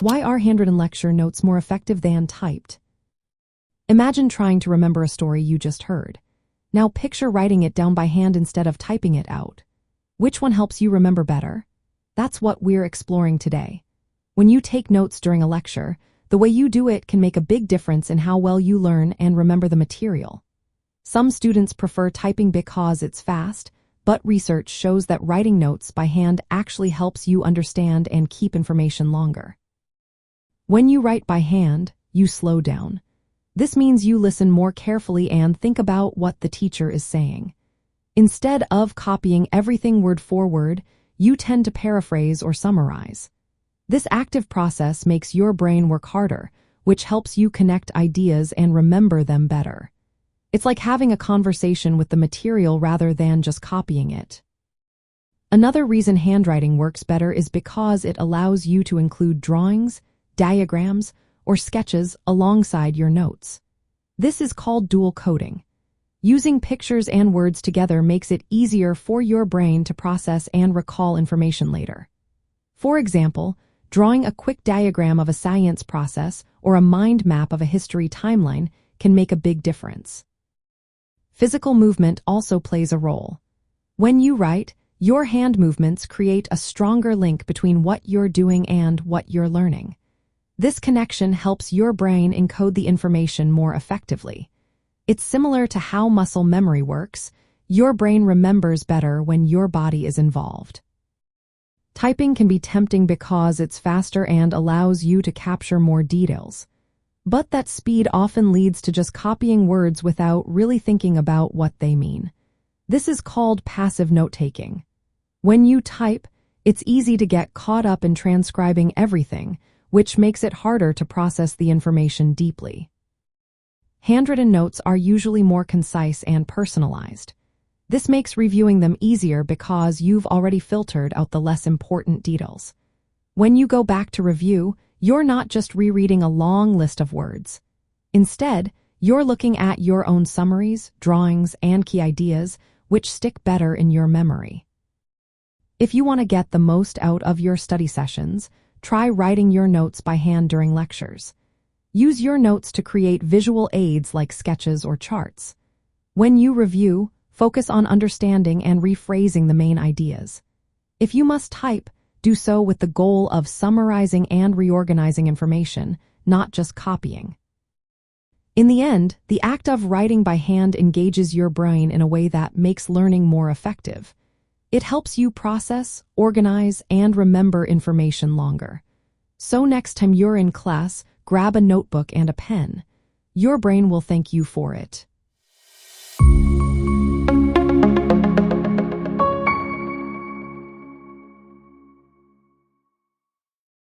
Why are handwritten lecture notes more effective than typed? Imagine trying to remember a story you just heard. Now picture writing it down by hand instead of typing it out. Which one helps you remember better? That's what we're exploring today. When you take notes during a lecture, the way you do it can make a big difference in how well you learn and remember the material. Some students prefer typing because it's fast, but research shows that writing notes by hand actually helps you understand and keep information longer. When you write by hand, you slow down. This means you listen more carefully and think about what the teacher is saying. Instead of copying everything word for word, you tend to paraphrase or summarize. This active process makes your brain work harder, which helps you connect ideas and remember them better. It's like having a conversation with the material rather than just copying it. Another reason handwriting works better is because it allows you to include drawings, diagrams, or sketches alongside your notes. This is called dual coding. Using pictures and words together makes it easier for your brain to process and recall information later. For example, drawing a quick diagram of a science process or a mind map of a history timeline can make a big difference. Physical movement also plays a role. When you write, your hand movements create a stronger link between what you're doing and what you're learning. This connection helps your brain encode the information more effectively. It's similar to how muscle memory works. Your brain remembers better when your body is involved. Typing can be tempting because it's faster and allows you to capture more details. But that speed often leads to just copying words without really thinking about what they mean. This is called passive note-taking. When you type, it's easy to get caught up in transcribing everything, which makes it harder to process the information deeply. Handwritten notes are usually more concise and personalized. This makes reviewing them easier because you've already filtered out the less important details. When you go back to review, you're not just rereading a long list of words. Instead, you're looking at your own summaries, drawings, and key ideas, which stick better in your memory. If you want to get the most out of your study sessions, try writing your notes by hand during lectures. Use your notes to create visual aids like sketches or charts. When you review, focus on understanding and rephrasing the main ideas. If you must type, do so with the goal of summarizing and reorganizing information, not just copying. In the end, the act of writing by hand engages your brain in a way that makes learning more effective. It helps you process, organize, and remember information longer. So next time you're in class, grab a notebook and a pen. Your brain will thank you for it.